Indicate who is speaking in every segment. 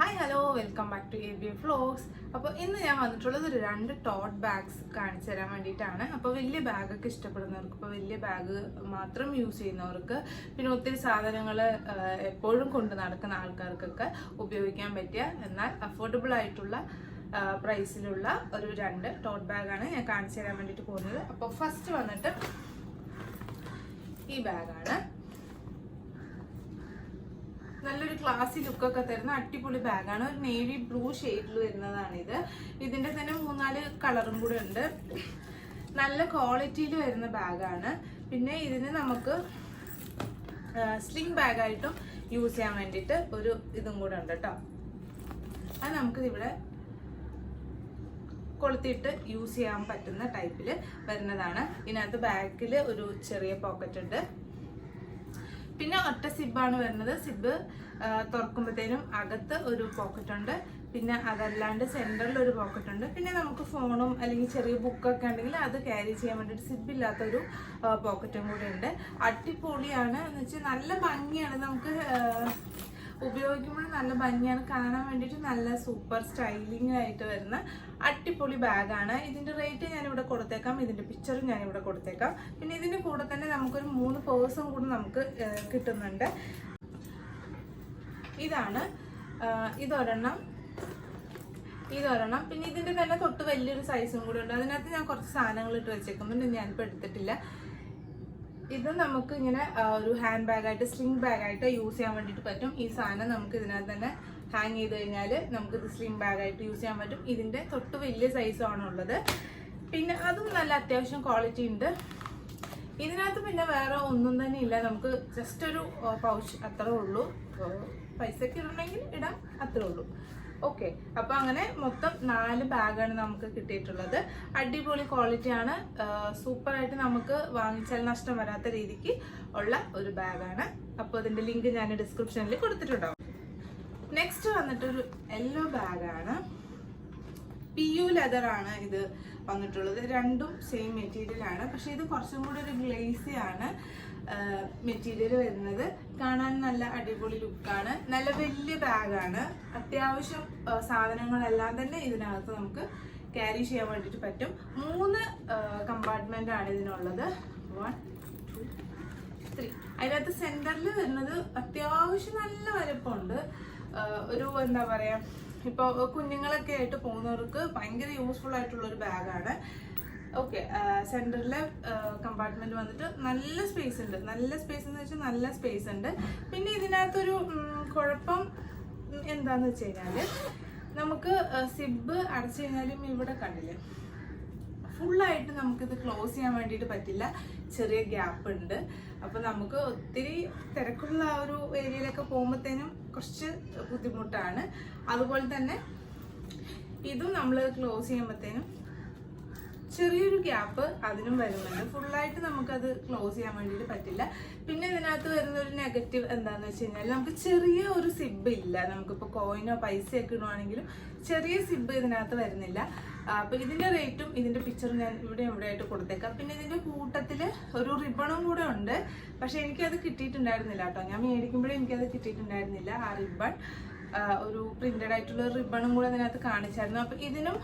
Speaker 1: Hi hello welcome back to ABF vlogs. അപ്പോൾ ഇന്ന് ഞാൻ വന്നിട്ടുള്ളത് ഒരു 2 ടോട്ട് ബാഗ്സ് കാണിച്ചു തരാൻ വേണ്ടിയിട്ടാണ്. അപ്പോൾ വലിയ ബാഗൊക്കെ ഇഷ്ടപ്പെടുന്നവർക്ക്, ഇപ്പോൾ വലിയ ബാഗ് മാത്രം യൂസ് ചെയ്യുന്നവർക്ക്, പിന്നെ ഒത്തിരി സാധനങ്ങൾ എപ്പോഴും കൊണ്ട് നടക്കുന്ന ആൾക്കാർക്കൊക്കെ ഉപയോഗിക്കാൻ പറ്റിയ എന്നാൽ അഫോർഡബിൾ ആയിട്ടുള്ള പ്രൈസിലുള്ള ഒരു 2 ടോട്ട് ബാഗാണ് ഞാൻ കാണിച്ചു തരാൻ വേണ്ടിയിട്ട് പോകുന്നത്. അപ്പോൾ ഫസ്റ്റ് വന്നിട്ട് ഈ ബാഗാണ്. നല്ലൊരു ക്ലാസി ലുക്കൊക്കെ തരുന്ന അടിപൊളി ബാഗാണ്. ഒരു നേവി ബ്ലൂ ഷെയ്ഡിൽ വരുന്നതാണിത്. ഇതിന്റെ തന്നെ 3-4 കളറും കൂടെ ഉണ്ട്. നല്ല ക്വാളിറ്റിയിൽ വരുന്ന ബാഗാണ്. പിന്നെ ഇതിന് നമുക്ക് സ്ലിംഗ് ബാഗായിട്ടും യൂസ് ചെയ്യാൻ വേണ്ടിയിട്ട് ഒരു ഇതും കൂടെ ഉണ്ട് കേട്ടോ. അത് നമുക്ക് ഇവിടെ കൊളുത്തിയിട്ട് യൂസ് ചെയ്യാൻ പറ്റുന്ന ടൈപ്പിൽ വരുന്നതാണ്. ഇതിനകത്ത് ബാക്കിൽ ഒരു ചെറിയ പോക്കറ്റ് ഉണ്ട്. പിന്നെ ഒറ്റ സിബാണ് വരുന്നത്. സിബ് തുറക്കുമ്പോഴത്തേനും അകത്ത് ഒരു പോക്കറ്റ് ഉണ്ട്. പിന്നെ അതല്ലാണ്ട് സെൻറ്ററിൽ ഒരു പോക്കറ്റ് ഉണ്ട്. പിന്നെ നമുക്ക് ഫോണും അല്ലെങ്കിൽ ചെറിയ ബുക്കൊക്കെ ഉണ്ടെങ്കിൽ അത് ക്യാരി ചെയ്യാൻ വേണ്ടിയിട്ട് സിബില്ലാത്തൊരു പോക്കറ്റും കൂടെ ഉണ്ട്. അടിപൊളിയാണ് എന്ന് വെച്ചാൽ നല്ല ഭംഗിയാണ്. നമുക്ക് ഉപയോഗിക്കുമ്പോൾ നല്ല ഭംഗിയാണ്, കാണാൻ വേണ്ടിയിട്ട് നല്ല സൂപ്പർ സ്റ്റൈലിംഗ് ആയിട്ട് വരുന്ന അടിപൊളി ബാഗാണ്. ഇതിൻ്റെ റേറ്റ് ഞാനിവിടെ കൊടുത്തേക്കാം, ഇതിൻ്റെ പിക്ചറും ഞാനിവിടെ കൊടുത്തേക്കാം. പിന്നെ ഇതിൻ്റെ കൂടെ തന്നെ നമുക്കൊരു 3 പേഴ്സും കൂടെ നമുക്ക് കിട്ടുന്നുണ്ട്. ഇതാണ് ഇതൊരെണ്ണം. പിന്നെ ഇതിൻ്റെ തന്നെ തൊട്ട് വലിയൊരു സൈസും കൂടെ ഉണ്ട്. അതിനകത്ത് ഞാൻ കുറച്ച് സാധനങ്ങൾ ഇട്ട് വെച്ചേക്കുന്നുണ്ട്, ഞാനിപ്പോൾ എടുത്തിട്ടില്ല. ഇത് നമുക്ക് ഇങ്ങനെ ഒരു ഹാൻഡ് ബാഗായിട്ട് സ്ലിംഗ് ബാഗായിട്ട് യൂസ് ചെയ്യാൻ വേണ്ടിയിട്ട് പറ്റും. ഈ സാധനം നമുക്ക് ഇതിനകത്ത് തന്നെ ഹാങ് ചെയ്ത് കഴിഞ്ഞാൽ നമുക്കിത് സ്ലിംഗ് ബാഗായിട്ട് യൂസ് ചെയ്യാൻ പറ്റും. ഇതിൻ്റെ തൊട്ട് വലിയ സൈസാണ് ഉള്ളത്. പിന്നെ അതും നല്ല അത്യാവശ്യം ക്വാളിറ്റി ഉണ്ട്. ഇതിനകത്ത് പിന്നെ വേറെ ഒന്നും തന്നെ ഇല്ല. നമുക്ക് ജസ്റ്റ് ഒരു പൗച്ച് അത്രേ ഉള്ളൂ. പൈസക്ക് ഇടണമെങ്കിൽ ഇടാം, അത്രേ ഉള്ളൂ. ഓക്കെ, അപ്പോൾ അങ്ങനെ മൊത്തം 4 ബാഗാണ് നമുക്ക് കിട്ടിയിട്ടുള്ളത്. അടിപൊളി ക്വാളിറ്റിയാണ്. സൂപ്പറായിട്ട് നമുക്ക് വാങ്ങിച്ചാൽ നഷ്ടം വരാത്ത രീതിക്ക് ഉള്ള ഒരു ബാഗാണ്. അപ്പോൾ ഇതിൻ്റെ ലിങ്ക് ഞാൻ ഡിസ്ക്രിപ്ഷനിൽ കൊടുത്തിട്ടുണ്ടാവും. നെക്സ്റ്റ് വന്നിട്ടൊരു യെല്ലോ ബാഗാണ്. PU ലെതറാണ് ഇത് വന്നിട്ടുള്ളത്. രണ്ടും സെയിം മെറ്റീരിയലാണ്. പക്ഷേ ഇത് കുറച്ചും കൂടി ഒരു ഗ്ലേസി ആണ് മെറ്റീരിയൽ വരുന്നത്. കാണാൻ നല്ല അടിപൊളി ലുക്കാണ്. നല്ല വലിയ ബാഗാണ്. അത്യാവശ്യം സാധനങ്ങളെല്ലാം തന്നെ ഇതിനകത്ത് നമുക്ക് ക്യാരി ചെയ്യാൻ വേണ്ടിയിട്ട് പറ്റും. 3 കമ്പാർട്ട്മെന്റ് ആണ് ഇതിനുള്ളത്. 1 2 3. അതിനകത്ത് സെന്ററിൽ വരുന്നത് അത്യാവശ്യം നല്ല വലുപ്പമുണ്ട്. ഒരു എന്താ പറയാ, ഇപ്പോൾ കുഞ്ഞുങ്ങളൊക്കെ ആയിട്ട് പോകുന്നവർക്ക് ഭയങ്കര യൂസ്ഫുൾ ആയിട്ടുള്ള ഒരു ബാഗാണ്. ഓക്കെ, സെൻറ്ററിലെ കമ്പാർട്ട്മെന്റ് വന്നിട്ട് നല്ല സ്പേസ് ഉണ്ട്. നല്ല സ്പേസ് എന്ന് വെച്ചാൽ നല്ല സ്പേസ് ഉണ്ട്. പിന്നെ ഇതിനകത്തൊരു കുഴപ്പം എന്താന്ന് വെച്ച് കഴിഞ്ഞാൽ, നമുക്ക് സിബ് അടച്ചു കഴിഞ്ഞാലും ഇവിടെ കണ്ടില്ലേ, ഫുള്ളായിട്ട് നമുക്കിത് ക്ലോസ് ചെയ്യാൻ വേണ്ടിയിട്ട് പറ്റില്ല. ചെറിയ ഗ്യാപ്പ് ഉണ്ട്. അപ്പം നമുക്ക് ഒത്തിരി തിരക്കുള്ള ആ ഒരു ഏരിയയിലൊക്കെ പോകുമ്പോഴത്തേനും കുറച്ച് ബുദ്ധിമുട്ടാണ്. അതുപോലെ തന്നെ ഇതും നമ്മൾ ക്ലോസ് ചെയ്യുമ്പോഴത്തേനും ചെറിയൊരു ഗ്യാപ്പ് അതിനും വരുന്നുണ്ട്. ഫുള്ളായിട്ട് നമുക്കത് ക്ലോസ് ചെയ്യാൻ വേണ്ടിയിട്ട് പറ്റില്ല. പിന്നെ ഇതിനകത്ത് വരുന്ന ഒരു നെഗറ്റീവ് എന്താണെന്ന് വെച്ച് കഴിഞ്ഞാൽ, നമുക്ക് ചെറിയ ഒരു സിബ് ഇല്ല. നമുക്കിപ്പോൾ കോയിനോ പൈസയൊക്കെ ഇടുവാണെങ്കിലും ചെറിയ സിബ് ഇതിനകത്ത് വരുന്നില്ല. അപ്പോൾ ഇതിൻ്റെ റേറ്റും ഇതിൻ്റെ പിക്ചറും ഞാൻ ഇവിടെ ആയിട്ട് കൊടുത്തേക്കാം. പിന്നെ ഇതിൻ്റെ കൂട്ടത്തിൽ ഒരു റിബണും കൂടെ ഉണ്ട്. പക്ഷേ എനിക്കത് കിട്ടിയിട്ടുണ്ടായിരുന്നില്ല കേട്ടോ. ഞാൻ മേടിക്കുമ്പോഴേ എനിക്കത് കിട്ടിയിട്ടുണ്ടായിരുന്നില്ല. ആ റിബൺ ഒരു പ്രിന്റഡ് ആയിട്ടുള്ള റിബണും കൂടെ അതിനകത്ത് കാണിച്ചായിരുന്നു. അപ്പോൾ ഇതിനും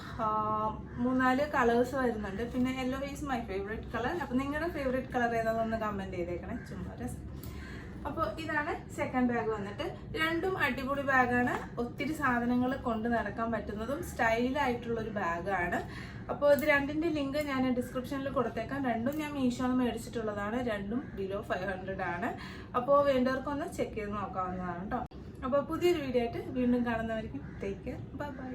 Speaker 1: 3-4 കളേഴ്സ് വരുന്നുണ്ട്. പിന്നെ yellow is my favourite colour. അപ്പോൾ നിങ്ങളുടെ ഫേവറേറ്റ് കളർ ഏതാണെന്ന് കമൻറ്റ് ചെയ്തേക്കണേ, ചുമ്മാ രസം. അപ്പോൾ ഇതാണ് സെക്കൻഡ് ബാഗ് വന്നിട്ട്. രണ്ടും അടിപൊളി ബാഗാണ്. ഒത്തിരി സാധനങ്ങൾ കൊണ്ട് നടക്കാൻ പറ്റുന്നതും സ്റ്റൈലായിട്ടുള്ളൊരു ബാഗാണ്. അപ്പോൾ ഇത് രണ്ടിൻ്റെ ലിങ്ക് ഞാൻ ഡിസ്ക്രിപ്ഷനിൽ കൊടുത്തേക്കാം. രണ്ടും ഞാൻ മീഷോന്ന് മേടിച്ചിട്ടുള്ളതാണ്. രണ്ടും ബിലോ 500 ആണ്. അപ്പോൾ വേണ്ടവർക്കൊന്ന് ചെക്ക് ചെയ്ത് നോക്കാവുന്നതാണ് കേട്ടോ. അപ്പോൾ പുതിയൊരു വീഡിയോ ആയിട്ട് വീണ്ടും കാണുന്നവരിക്കും. Take care, bye by.